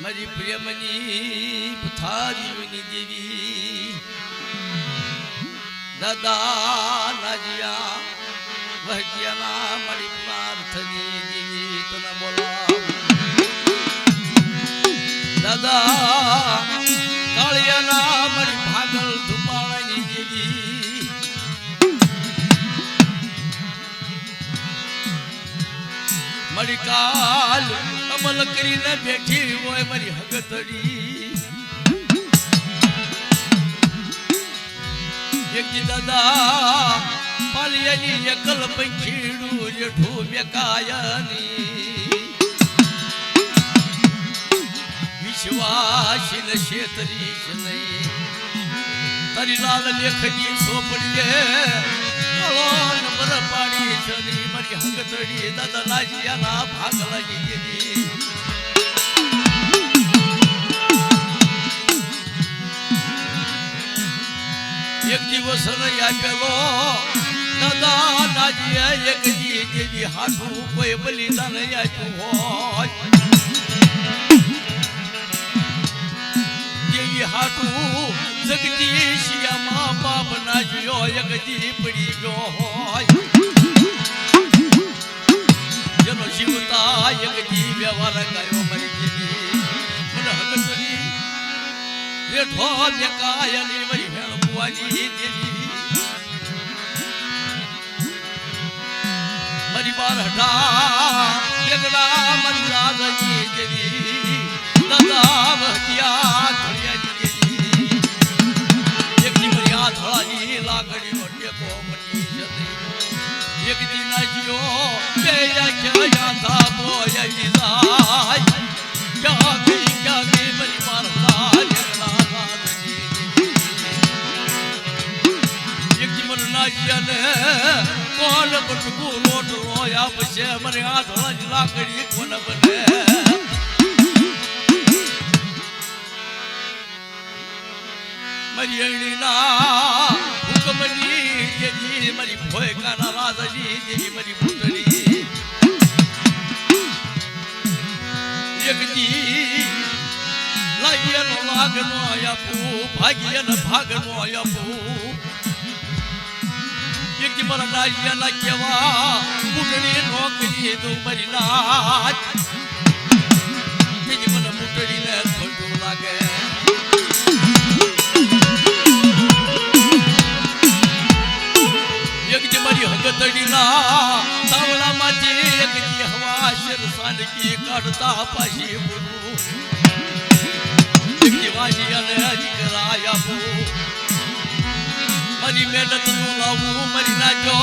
મારી પ્રેમની પથારીની દેવી દાદા નાજિયા વહજ્યાના મારી પ્રાર્થની દેવી તને બોલાવ દાદા કાળિયાના મારી ભાગલ ધુમાળાની દેવી મારી કાલ અમલ કરીને બેઠી હોય મારી હગતડી એક દાદા પાલિયાની એકલ પંખીડું જેઠું બેકાયાની વિશ્વાસી ને શેતરીશ નહીં તારી લાલ લેખની સોપડીએ નંબર પાડી છની મારી હંગતડી દાદા નાજિયાના ભાગ લાગી ગઈ એક દિવસ આપેલો દાદા નાજિયા એક દી જેવી હાથું કોઈ બલિદાન આપ્યું હોય જેવી હાથું જગદીશિયા મા બાપ નાજિયો એક દી પડી ગયો હોય જેનો જીવતા એક દી વ્યવહાર ગયો મરી ગઈ મને હગતરી રેઠો દેખાયલી વરી હેણપુવાની દેવી મારી બાર હટા બેગડા મારી રાજી દેવી દાદા વહતિયા ધળિયાની દેવી એક દી મારી આ ધળાની લાકડીનો ટેકો મટી જતી એક દી નાજિયો બે આખ્યા યાદા બોય જાય ક્યાં ગઈ મારી બાર નાજિયાને કોણ બટકું લોટ રોયા પછી મને આ ધોળા જ લાકડી કોણ બને મારી અણીના હુકમની જેજી મારી ભોયકાના રાજાની જેજી મારી ભૂતળી એક દી લાગ્યાનો લાગનો આપું ભાગ્યનો ભાગનો આપું એક દી મારા નાજિયાના કેવા મુટડી નોકરી દઉં મારી નાચ બીજી મને મુટડીને ખોટું લાગે એક દી મારી હગતડીના તાવડામાંથી એક દી હવા શરસાનકી કાઢતા પાછી બોલું એક દી વાજિયાને હજી કરાય આપું મારી મહેનત નું લાવું મારી નાજો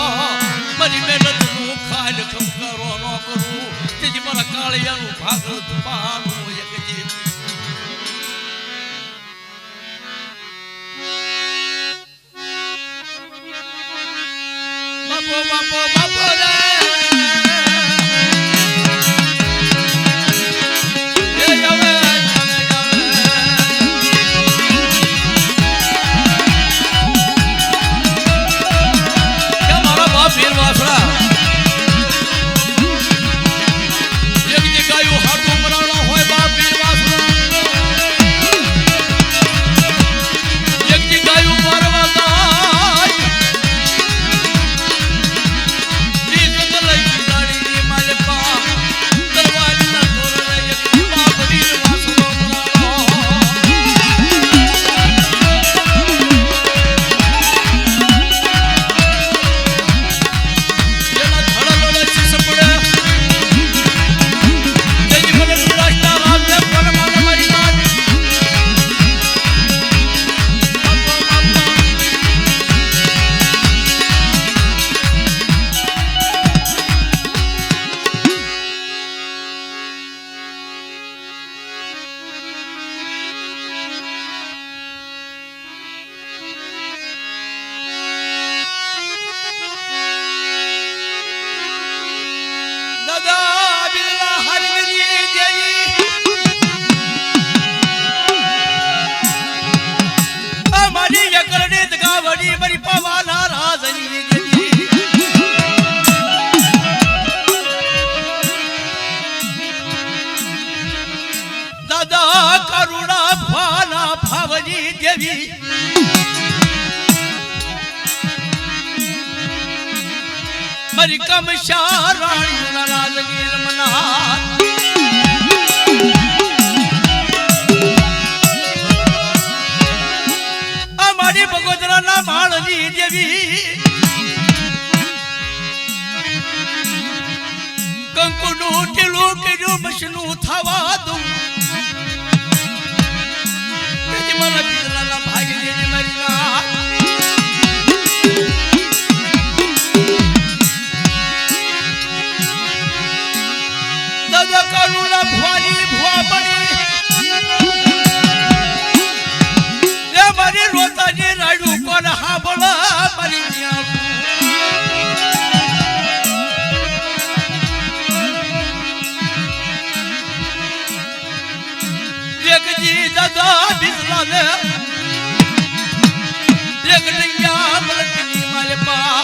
મારી મહેનત નું ખાડ ખમકારો ન કરું તેથી મારા કાળિયાનું ભાગલ ધુમાનું એક જી બાપો બાપો બાપો રે એક જગ્યાએ હાથું મરાણો હોય બાપ વીર વાસણા દેવી મારી કમશા રાણીના રાજની રમના અમારી બગોદરાના માળની દેવી કંકુનું ટીલું કર્યું મશનું થવા દઉં મારા પિતરાના ભાગી દેને મારી ના દાદા કાનુડા ભવાની ભવા પડી એ મારી રોતાની રાડું કોણ હાંભળા મારી એકજી દાદા બિસલા ને એક ડંગા મલકની માલે પા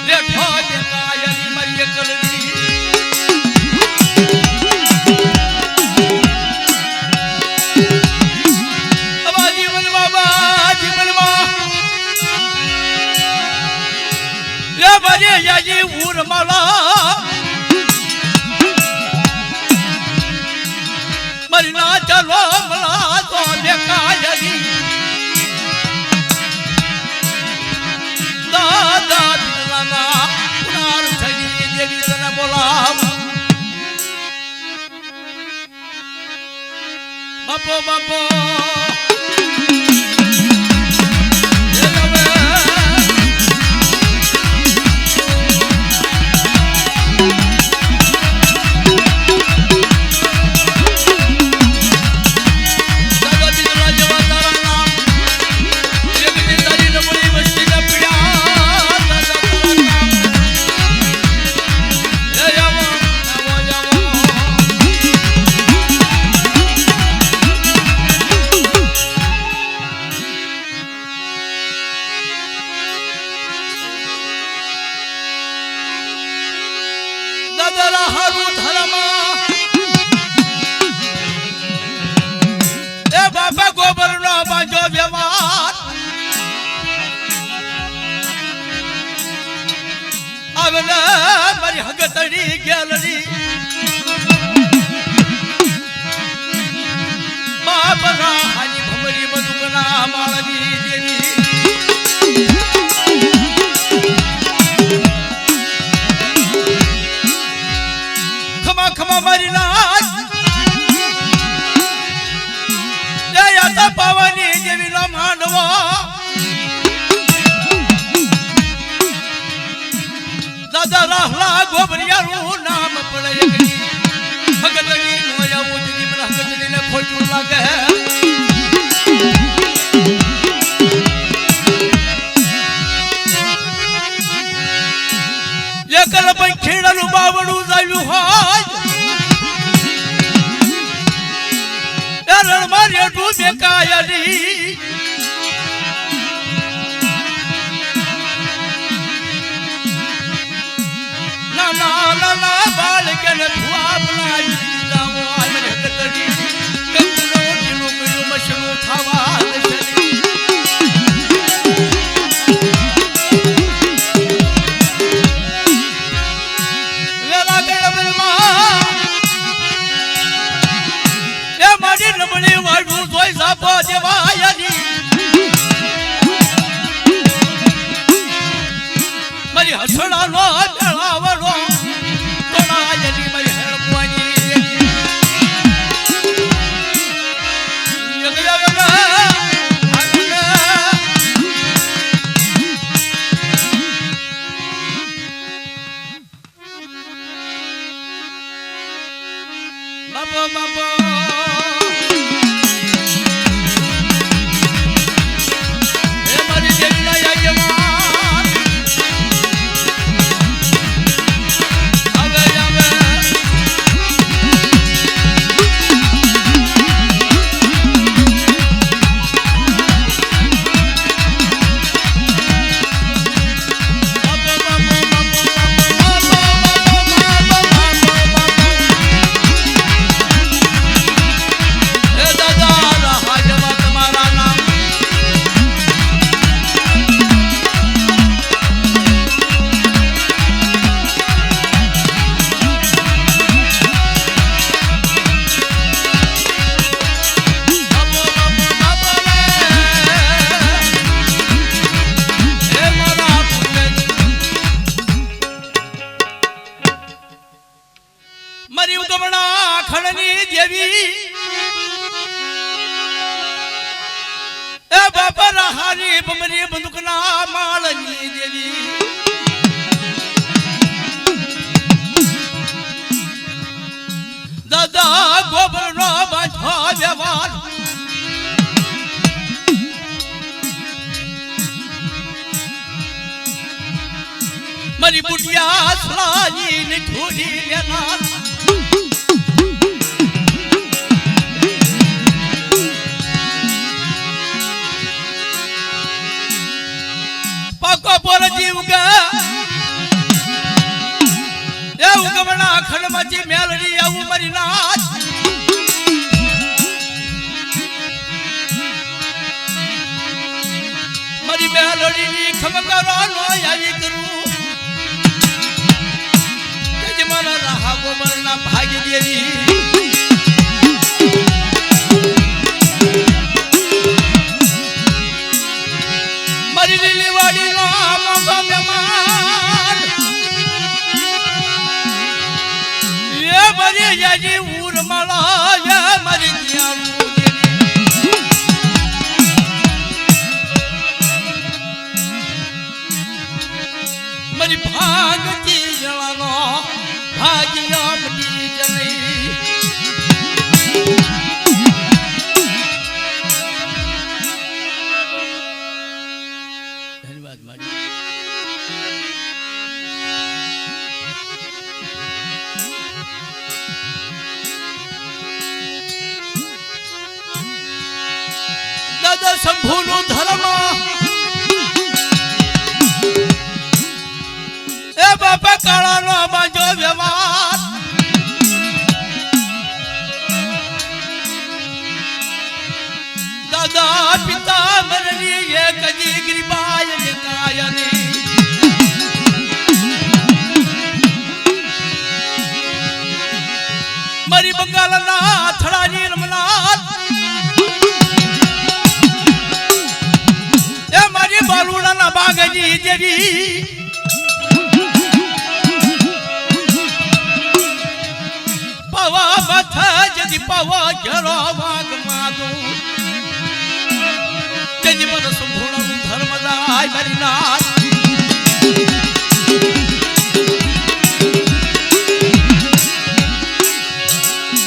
રેઠો દેખાયલી મારી કરડી યાજી ઉર માલા મારી ના ચાલો મલા તો દેખાયલી દાદા બિરલાના પુનાર થગી દેવી તને બોલાવ બાપો બાપો મારી હગતડી ગેલડી બાપરા હાજી ભમરી બદુકના માળની દેવી ખમા ખમા મારી નાચ યાતા પાવાની દેવી નો માંડવા દાદા રાહલા ગોબરિયાનું નામ પડે ભગતની નોયા ઉજની મને ભગતની ખોટું લાગે એકલ પણ ખેડાનું બાવડું જાયું હોય એ રણમાં રેડું દેખાયલી ના બાળકે ને ધુઆ બનાવી દીધા હોય મને હગતડી કંકુનો ઢીલું કર્યું મશનું થવા દેશની વેલા ગળબલમાં એ મારી નબળી વાડું જોઈ સાપો દેવાયની મારી હસડાનો મેળાવડો તોડાયલી મારી હેળકવાની બાપા બાપા એ મારી દેવીના યજમાન ઉગમણા ખણની દેવી એ બાપા હારી બમરી બંદૂકના માળની દેવી દાદા ગોબરનો બાંધો વ્યવહાર મારી બુટિયા સલાજી ને ઠોડી લેનાર પાકો પર જીવ ગયા એ ઉગમણા ખંડમાંથી મેલડી આવું મારી નાચ મારી મેલડીની ખમકારો આવી કરું મારા રાહા ગોબરના ભાગ્ય દેવી મારી લીલી વાડી નો મોગો મહેમાન એ મારી જાજી ઉરમાળા એ મારી દિયાળુ મારી ભાગતી જળાનો ભાગ્ય મટી જઈ ધન્યવાદ મારી દાદા શંભુનું ધર્મ એ બાપા કાળાનો બાજો વ્યવહાર દાદા પિતા મરની એક દીકરી બાય ને કાયની મારી બંગાળના અથડાની રમનાર એ મારી બાલુડાના બાગજી દેવી પવા માથા જદી પવા ઘેરો વાગ માદું તેની મને સંપૂર્ણ ધર્મદાય મારી નાથ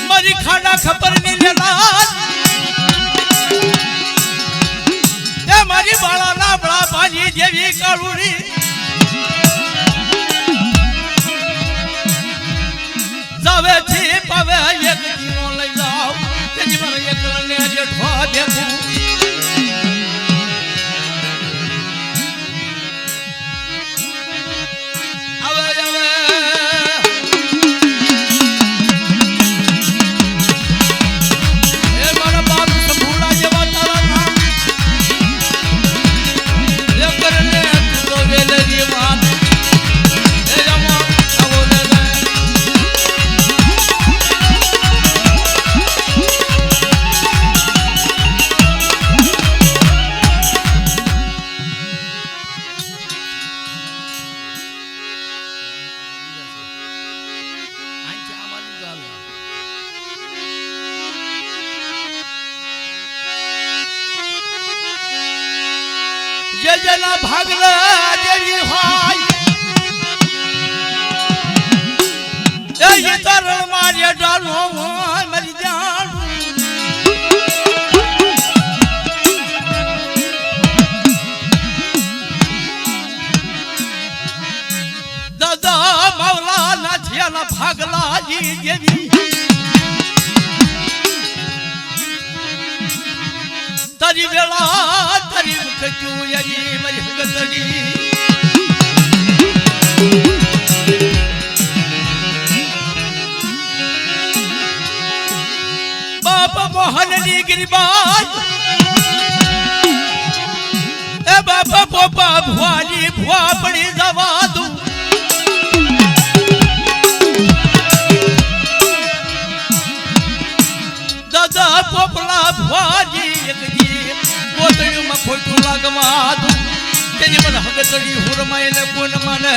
મારી ખાડા ખબર ની લેનાર એ મારી બાળાના બળા ભાજી દેવી કાળુડી જાવે છે પાવે એક જીવો લઈ જાવ તેની મને એકલને જેઠો દેખું જેના ભાગલા જેવી હોય એ તરણ મારે ડાલો મરી જાણ દાદા માવલા નથી એના ભાગલા જેવી તારી વેળા તારી મુખ યારી મારી હગતડી બાપા મોહનની ગિરબાજ એ બાપા પોપા ભુવાની ભુવા પડી જવા દઉં દાદા પોપલા ભુવાજી એકજી કોતડીમાં ખોટું લાગવા દઉં તેની મને હગતડી હુરમાય ને કોણ મને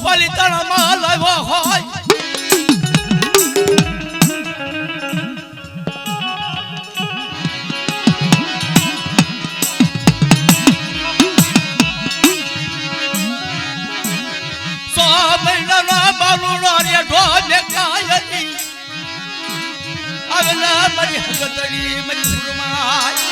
પાલિતાણામાં લાવ્યો હોય મારી હગતડી મારી હુરમાય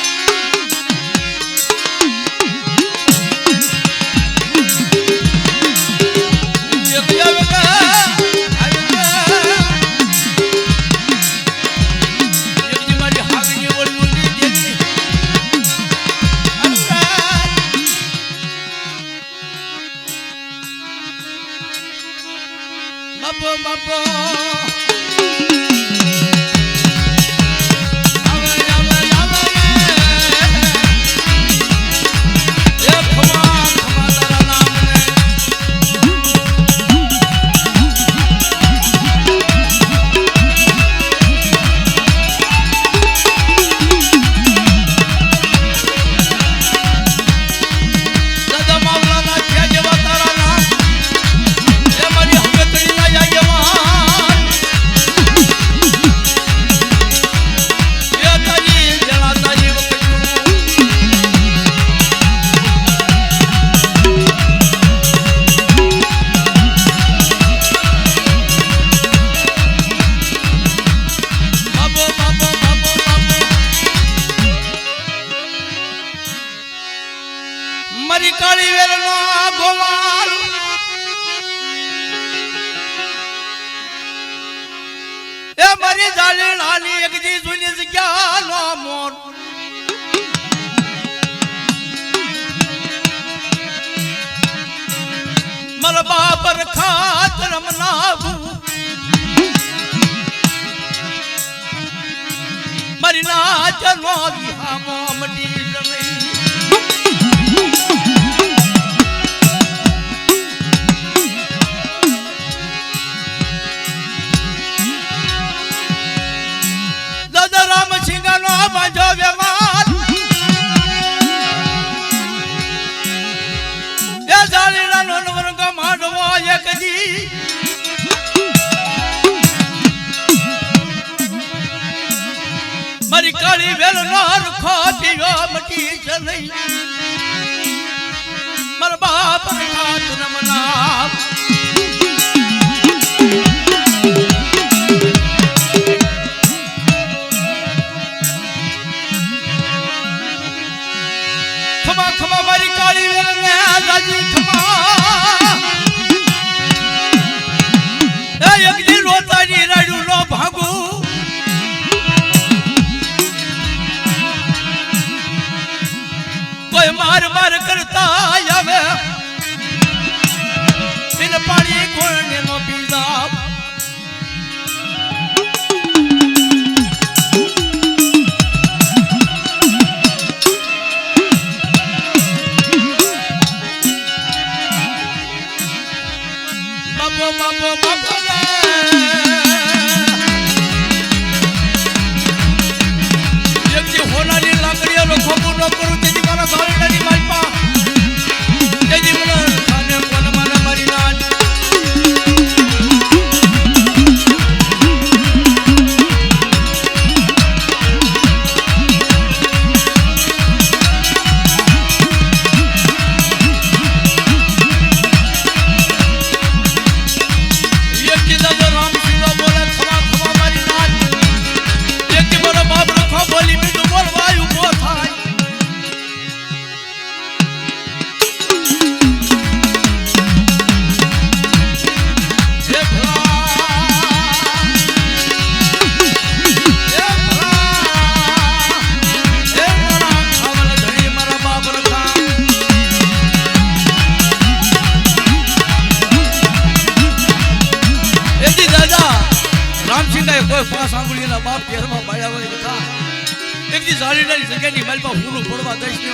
મારી કાળી વેલનો ગોવાળ એ મારી જાલી લાલી એકજી જૂની જગ્યાનો મોર મારા બાબર ખાતર મનાવું મારી નાચનો વિહામો મટી જમે બાજો વ્યવહાર એ જાલીના નવરંગ માંડવો એકજી મારી કાળી વેલનો રખો પીવો મટી જઈ મારા બાપ ખાતર મનાવ ખમા મારી કાળી વેલને રાજી ખમા એ એકજી રોતાની રાડું નો ભાગુ કોઈ માર કરતા આવે બિન પાણી કોણને નો પીધા હોનાની લાકડીઓ નો ખોબું ન કરું તેજી મારા સાવડાની માલપા તેજી મને ખાને કોન મારા મારી નાચ સાંભળીના બાપ ઘેરમાં બાળ્યા હોય બધા એકજી જાળીની જગ્યાની માલમાં પૂરું ફોડવા દઈશ ને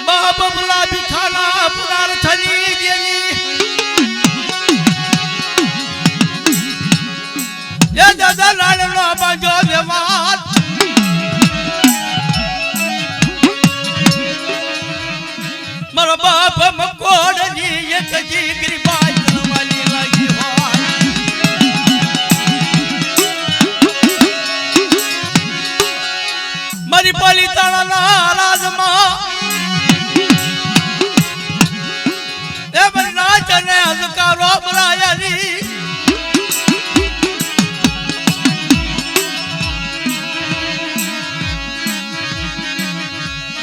બાપ બબલા ભીખાના પુરાર થની જેની દાદા લાડનો બાંધો વ્યવહાર મારો બાપ મકોડની એક જીગરી બાઈ કરવાની લાગી હોય મારી પાલિતાણાના રાજમાં એ મારી નાચને અધકારો બનાયાની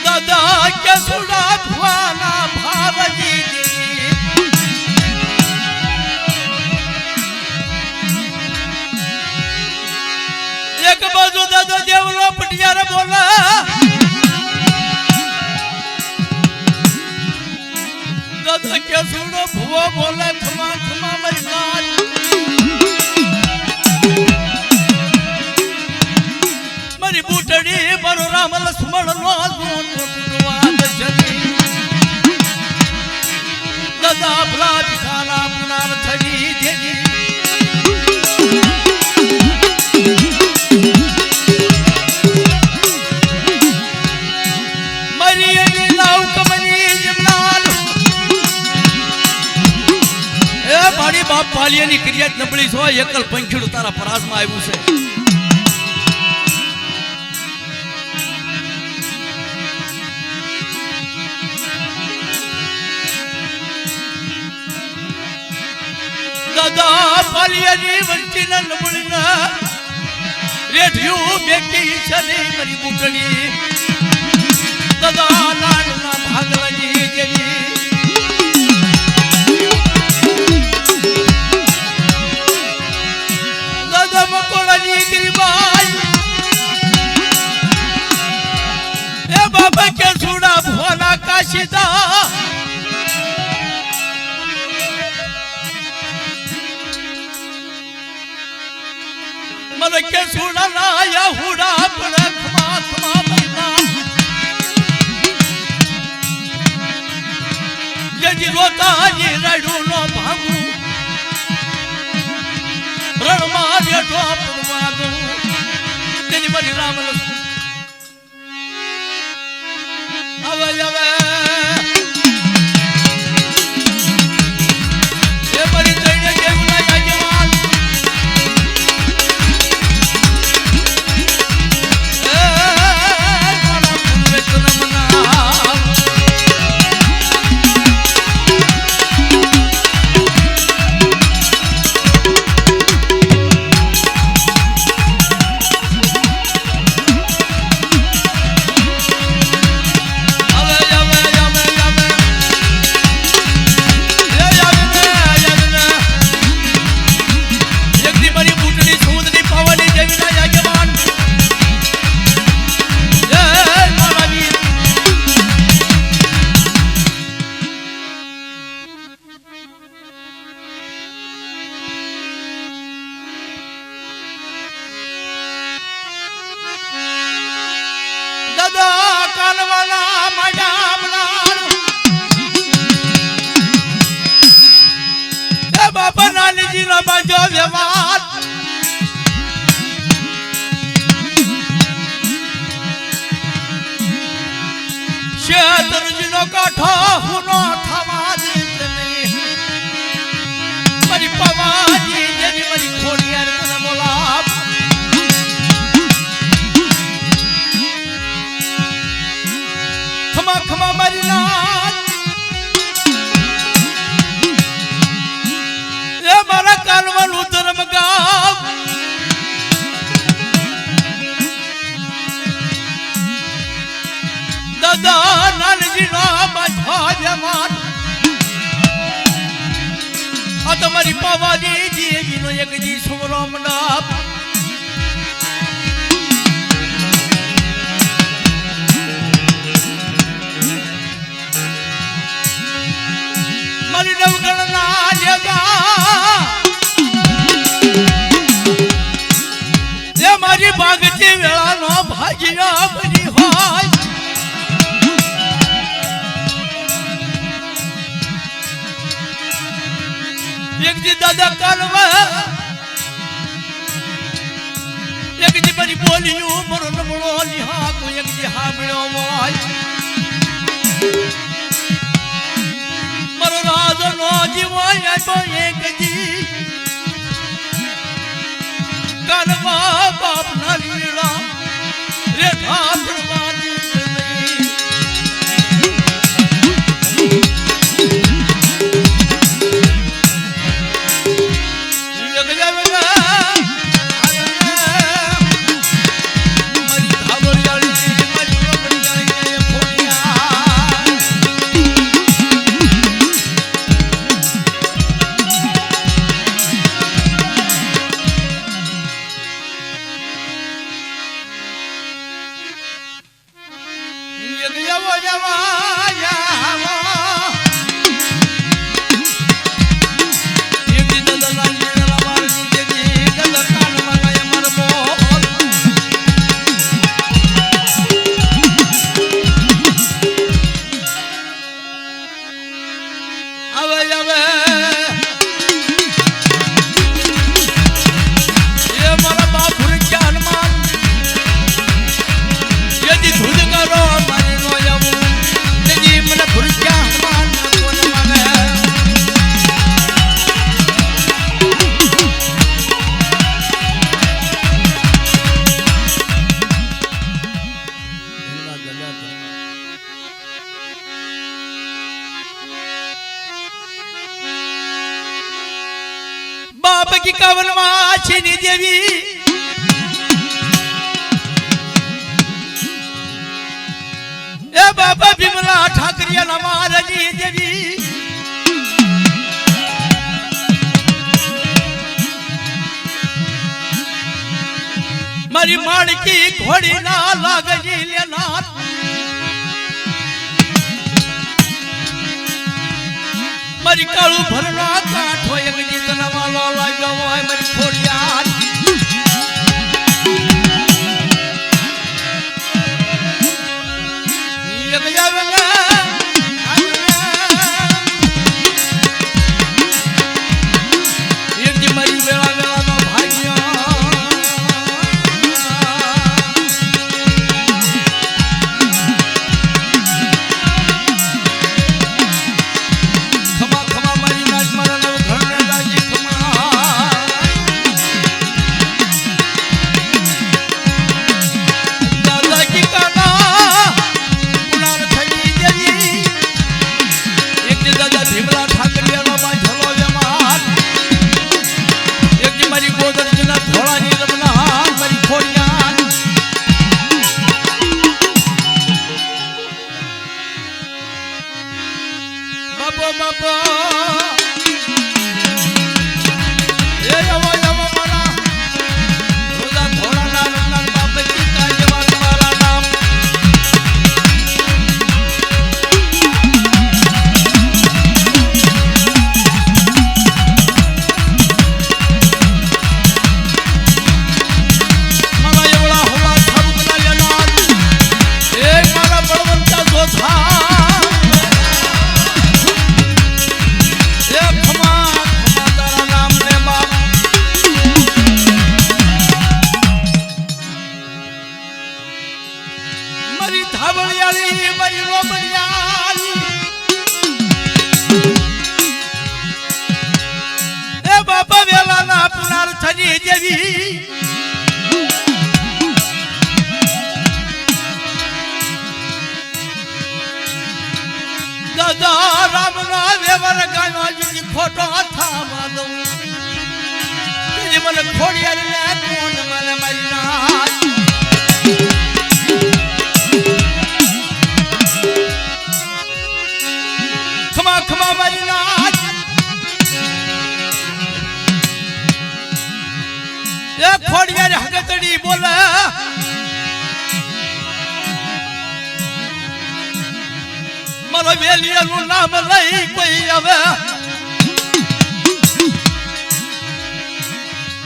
દાદા કે સુડા ભવાના ભાવજી એક બાજુ દાદા દેવલો પટિયાર બોલા દાદા કે સુડો ભવો બોલે ખમા ખમા મારી નાચ મારી બુટડી મારો રામ લક્ષ્મણ નો ટૂટવાદ જની દાદા ભલા ભિખારા પુનાર થડી દેજી બાપ પાલિયાની ક્રિયા નબળી છો એકલ પંખીડું તારા પરાસમાં આવ્યું છે દાદા પાલિયાની વંચીના નબળીના રેઢિયું બેકી છે મારી બુટણી દાદા લાડના ભાગલાની જેની મકોડાની ગરીબાઈ એ બાબા કે સુડા ભોલા કાશીદા મને કે સુડા લાયા હુડા પડે ખમા ખમા મહિના જેજી રોતાજી રાડું નો ભાગું રણમાં બેઠો પડવા દઉં તેની મારી રામ હવે હવે એ મારી તઈને જેવું લાગ્યા જવાન મારા પૂર્વે તરમના બાજો વ્યવહાર શેતરજીનો કાઠો હુનો થવા દે નહીં મારી પવાજી જેની મારી ખોડિયાર મને બોલા ખમા ખમા મારી નાચ મારા કાલવાનું ધર્મ ગામ દાદા નાનજી નો બાધો જવાન આ તમારી પાવાની દેવી નો એક જી સુરો મંડપ મારી નવગણ ના લેવા મારી ભાગતી વેળાનો ભાગ્યા બની હોય એક દી દાદા કાલવા મારી બોલ્યું મારો નબળો નિહા કોઈ એક જે હાંભળ્યો હોય મારો રાજનો જીવાય તો એક જી કાનમાં બાપના લીલા રે ઠાકરવાજી की कवन माछी देवी ए बाबा बिमला ठाकरिया महाराजी देवी मारी माणकी घोड़ी ना लागजी लेना मारी काळू भरना काठो एक जीतना मालो लाग्यो होय मारी खोडियार एक जावेगा एक जी मारी वेळा वेळा नो भाईया दादा राम ना वेवर गायो जी फोटो थामा दो जी मन खोड़िया ले कोन मन मरना खमा खमा मरना ये खोड़िया रे हगतड़ी बोला मारो वेलिया नु नाम लई कोई आवे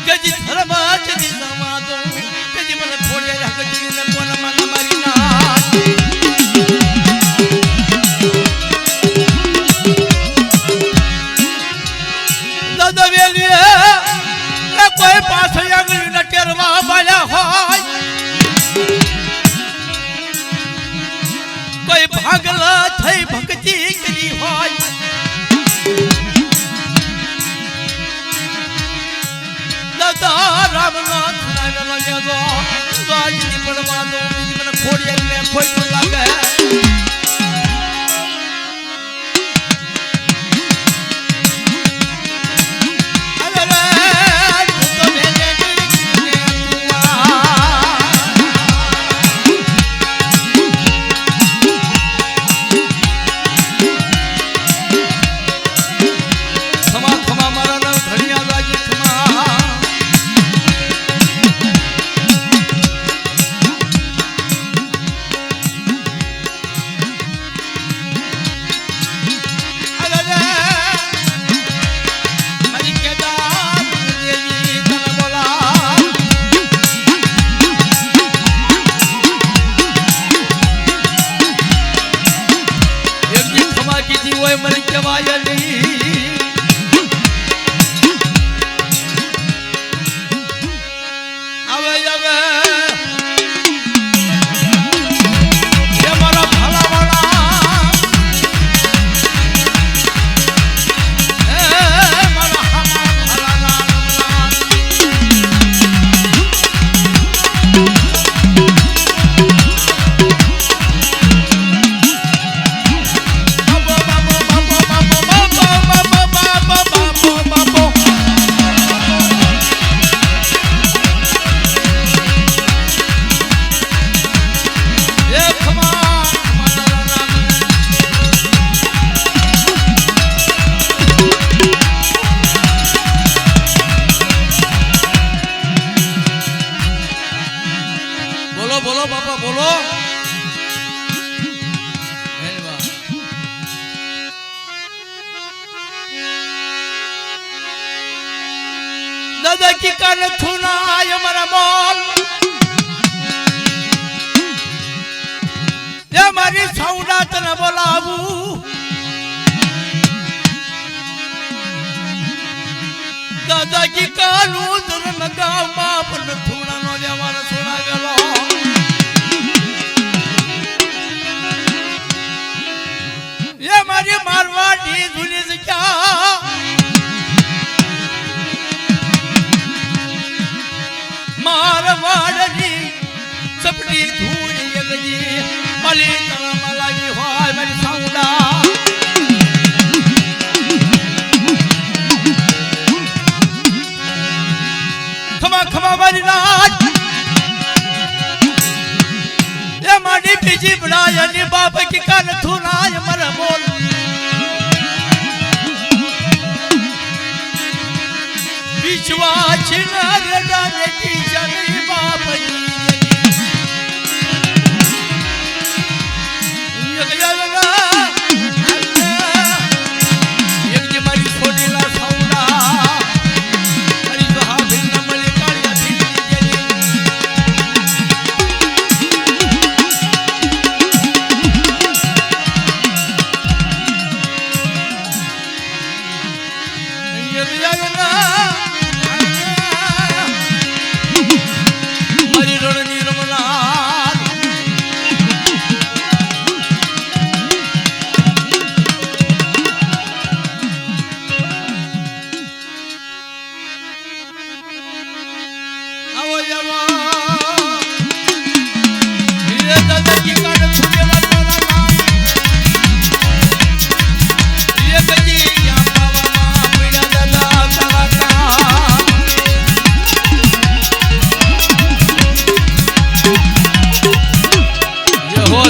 गजी धर्म जदी समादो गजी मन खोड़े हगटी ने कोन मन मरीना दादा वेलिया कोई पास अंगली न केरवा बाया होय ગાડી પડવા દો મને ખોડિયા ને ખોટું લાગે દાદા કી કાન થુનાય મારા બોલ એ મારી સૌડા તને બોલાવું દાદા કી કાનું ધરન ગામમાં પણ થુણા નો જવાનો સોના ગયો એ મારી મારવાડી ધુની જગ્યા મારવાડની સપડી ધૂળી ગઈ મલી તળમાં લાગી હોય મારી સાઉડા ખમા ખમા મારી નાચ એ મારી બીજી બડાય ની બાપ કી કાન થુનાય મર બોલ બીચવા છીના રડા ને કી જની બાપ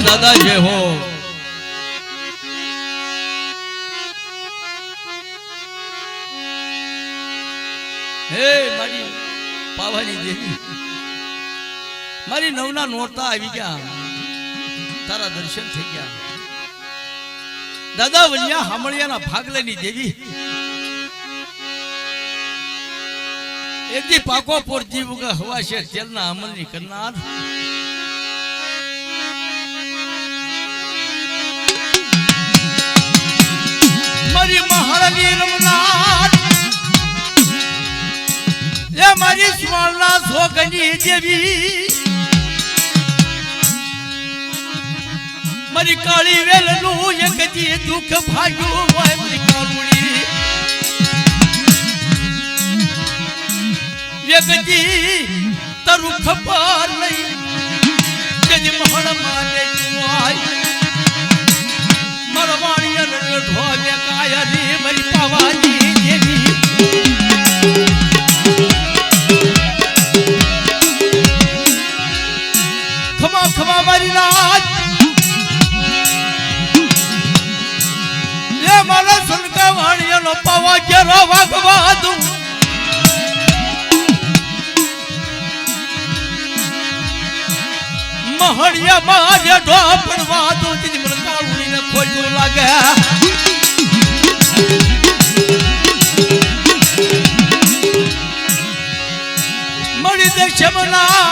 દાદા જય હો હે મારી પાવાની દેવી મારી નવના નોરતા આવી ગયા તારા દર્શન થઈ ગયા દાદા વલિયા હામળિયાના ભાગલેની દેવી એકદી પાકો પોર જીવ હવા છે તેલના અમલની કરનાર મારી મહારાણી રમનાર એ મારી સ્વર્ણા સોગની દેવી મારી કાળી વેલનું એક દી દુઃખ ભાગ્યું હોય મારી કાળુડી એક દી તારું ખબર નહીં તેજી મહળ માને તુઆઈ મરવાણી ઢો મે કાયરી મરી પાવાની દેવી ખમા ખમા મારી રાત એ મારા સુનકા વાણીનો પાવા કેરો વાગવા દઉં મહળિયા મારે ઢોપણવા દઉં તેજી મને કાળુડીને ખોટું લાગે મળી દે શમના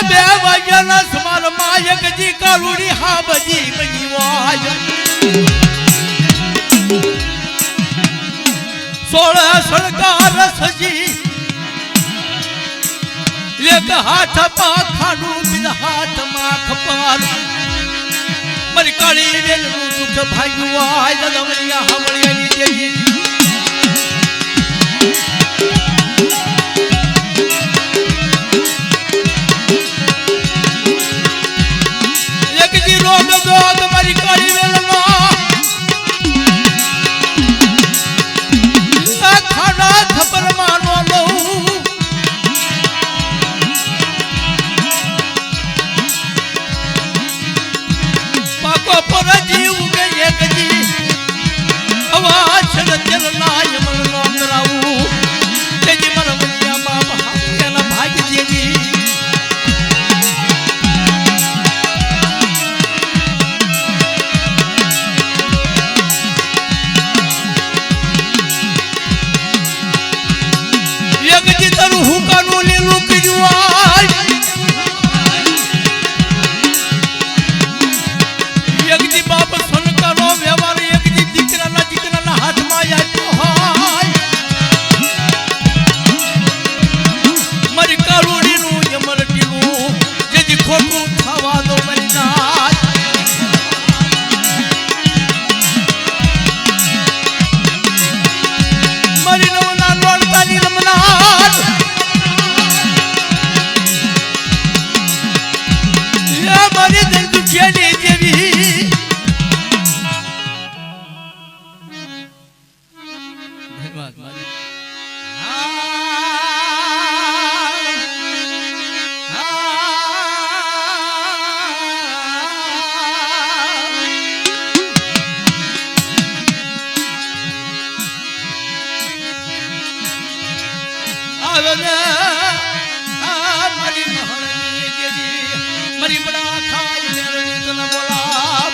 બે વાગ્યાના સમાર માયક જી કાળુડી હા બજી બની વાય 16 સળકાર સજી એક હાથમાં ખાડું બીજા હાથમાં ખપાર મારી કાળી વેલનું દુઃખ ભાગ્યું વાય દદવરિયા હમળિયાની દેવી મારી કાળી વેલનો ખાડા ખબર માનો લઉં પાકો પર જીવ કે એકજી હવા છડચર નાય મન નો કરાવું તેજી મન મન્યા બાપ તેના ભાગ્ય દેવી મારી મહળની દેવી મારી બડા ખાઈ મેરણી તને બોલાવ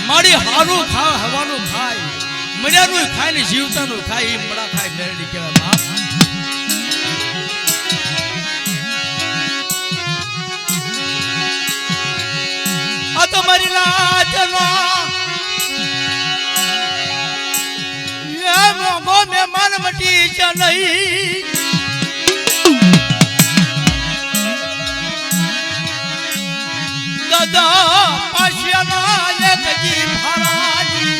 મારી હારું ખા હવાનું ખાય મર્યાનું ખાય ને જીવતાનું ખાય બડા ખાય મેરણી કહેવાય બાપ આ તો મારી લાજનો મોગો મહેમાન મટી છે નહીં દાદા પાશિયાના એકજી ભારાજી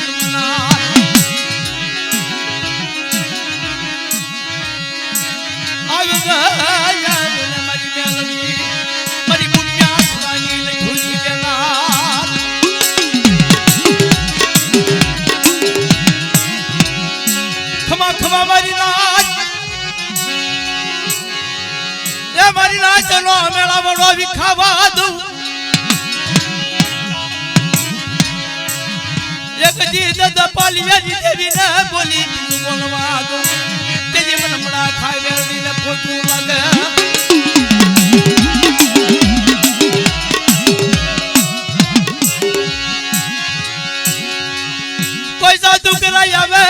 આવી ગયા મારી મેલવી મારી બુનિયા સુરાની લઈ ભૂલી દેનાર ખમા મારી રાત એ મારી રાત નો મેળા વડો વિખાવા દઉં એક જી દાદા પાલિયાજી દેવી ને બોલી તું બોલવા દઉં તેજી મને મડા ખાઈ વેરવી ને ખોટું લાગે કોઈ સાધુ કરાઈ આવે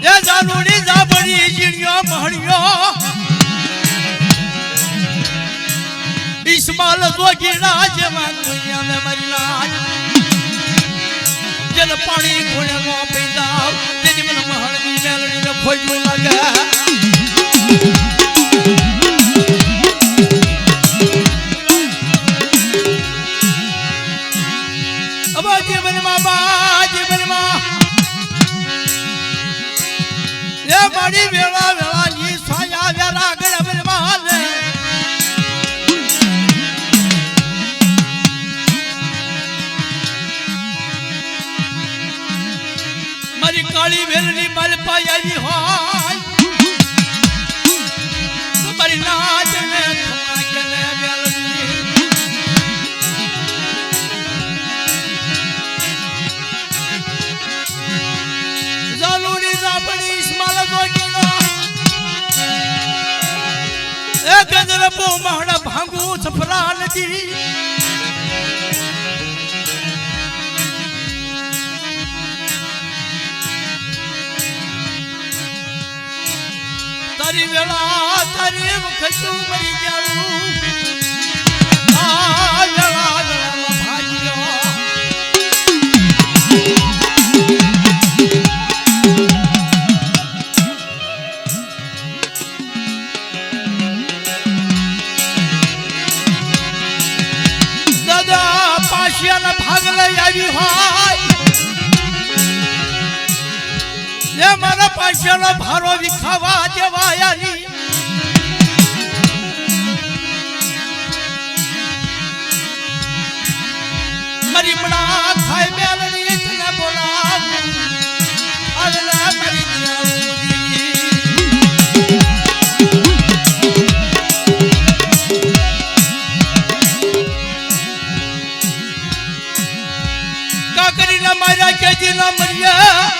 એ જાનુડી જાબડી જીણ્યો મહણ્યો ઇસ્માલ જોગીના જેવા દુનિયાને મારી લાજ જલ પાણી કોણે નો પીતા તેજી મને મહણની મેલડી ને ખોજવું લાગે જીવનમાં બા જીવનમાં એ મારી વેળા વેળાની સોયા વેરા ગળવરમાં મારી કાળી વેલની માલપાઈ આવી હોય મારી નાચ ને ખમાકે ને વેલની જાલુડી રાબડી ઇસ્માલ ગોગીનો એ ગજર બો મહડા ભાંગુ સફરા નદી તારી વેળા તારી વખતું મરી જાઉં આ વેળા વેળામાં ભાગ્યો દાદા પાશિયાના ભાગ લઈ આવી હોય એ મારા પાછળનો ભારો વિખાવા દેવાયાની મારી મણા ખાય બેલની તને બોલાવું અલ્લા મારી કાકરીના માર્યા કેજીના મર્યા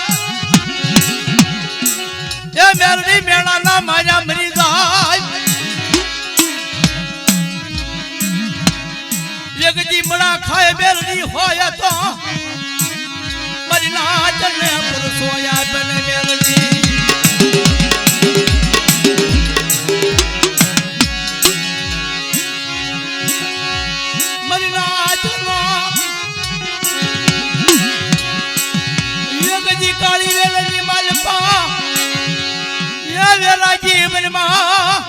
એ મેરડી મેળાના માર્યા મરી જાય એકજી મણા ખાય બેલડી હોય તો મરી ના ચલે પુરુષોયા બને મેરડી મરી ના ચલો એકજી કાળી વેલની માલપા વેલા જીવનમાં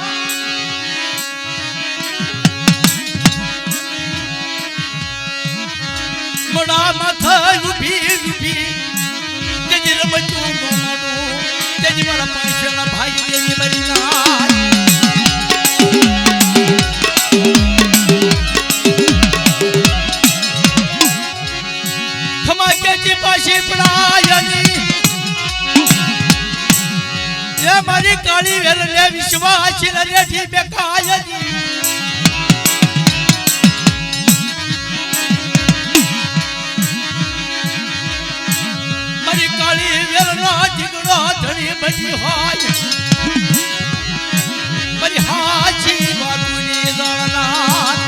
મોડા માથા ઉભી ઉભી જજી રમતું મોડું જજી મારા પાછળના ભાઈ જજી મરી ના ખમા કેજી પાછી પડાયની એ મારી કાળી વેલને વિશ્વાસ રેઠી બેકાયની મારી કાળી વેલનો જીગડો ધણી બની હોય મારી હાચી વાતુની જાણનાર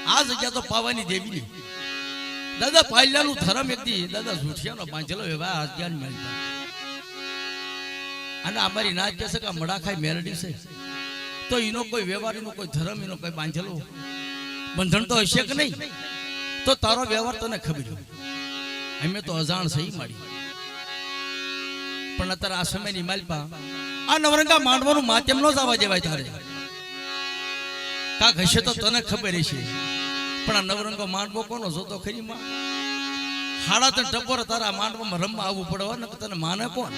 આ જગ્યા તો પાવાની દેવી દાદા પાયલાનું ધરમ એકથી દાદા ઝૂઠિયાનો પાંચલો એવા આજ્ઞાન મળતા અને અમારી નાચ કહેશે કે મડા ખાઈ મેલડી છે તો એનો કોઈ વ્યવહાર એનો કોઈ ધર્મ એનો કોઈ બાંધેલો બંધન તો હશે કે નહીં તો તારો વ્યવહાર તને ખબર અમે તો અજાણ સહી માડી પણ અત્યારે આ સમયની માલપા આ નવરંગા માંડવાનું માધ્યમ નો જ આવવા દેવાય તારે કાક હશે તો તને ખબર હશે પણ આ નવરંગો માંડવો કોનો જોતો ખરી માં હાડા તો ટપોર તારા માંડવામાં રમવા આવવું પડે ને તને માને કોણ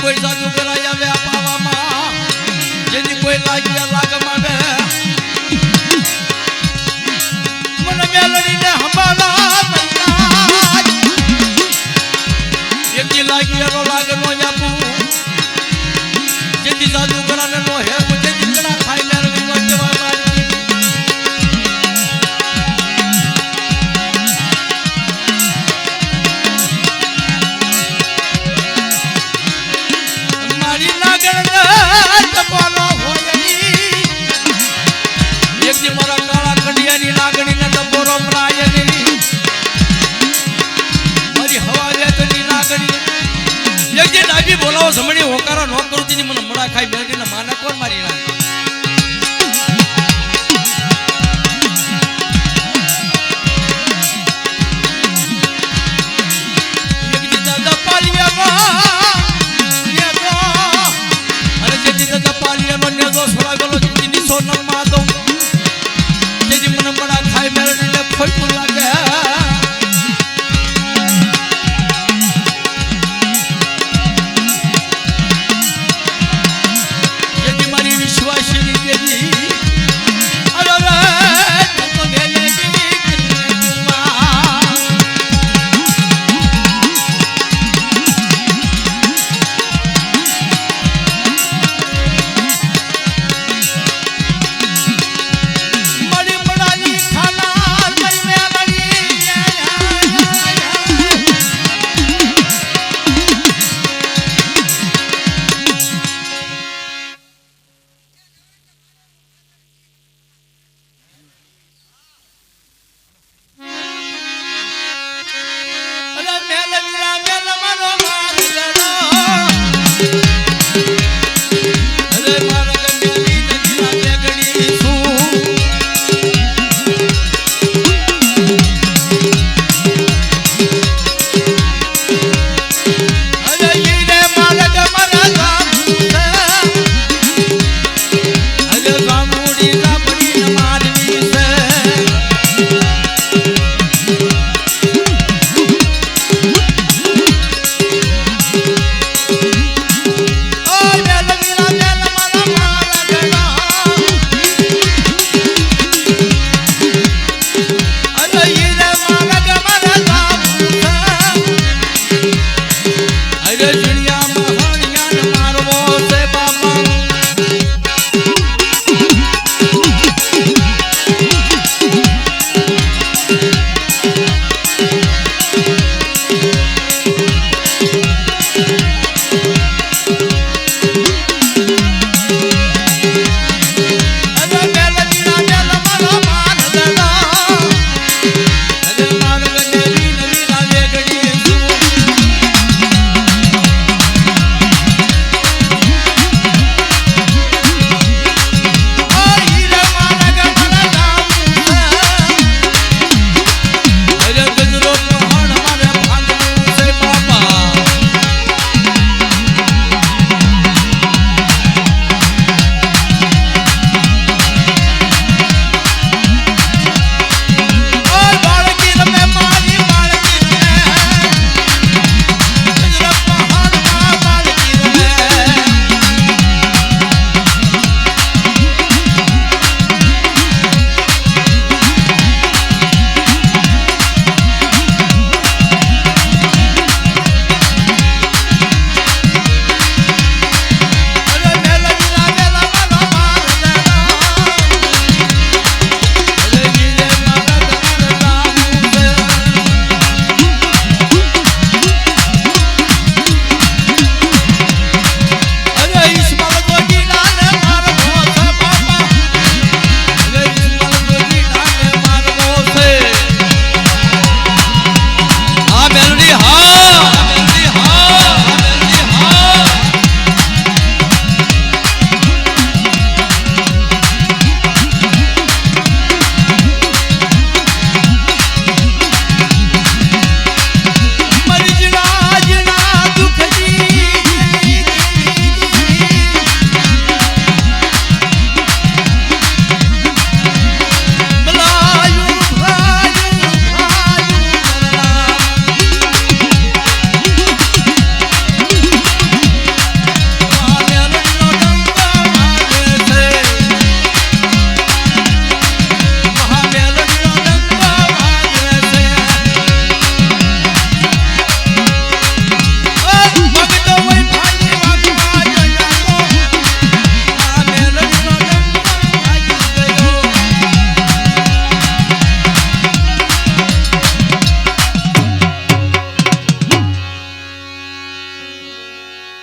કોઈ જાદુ કરાયા વે પાવામાં જેની કોઈ લાગ્યા લાગમાં વે મને મેલડીને હંબાલા મૈયા જેથી લાગી એનો લાગ નો આપું જેથી જાદુ કરાને નો હે જેથી કડા ખાઈ લે રવિનો જવા મારી મારી લાગણ ટપોનો હોયની એક દી મારા કાળા કડિયાની લાગણી ને ટપોરો પ્રાયની એક જે ડાબી બોલાવો સમણી હોકારો નો કરું તેની મને મડા ખાઈ મેળવીને માને કોણ મારી નાખે એક જે દાદા પાલિયામાં અને જે દાદા પાલિયામાં નેજો સળાગલો જેની સોનમ માધો જેની મને મડા ખાઈ મેળવીને ખોટું લાગે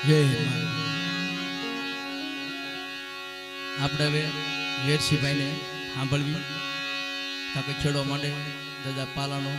જય માં. આપણે હવે વેરસીભાઈને સાંભળવી તાકે છેડો માંડે દાદા પાલાનો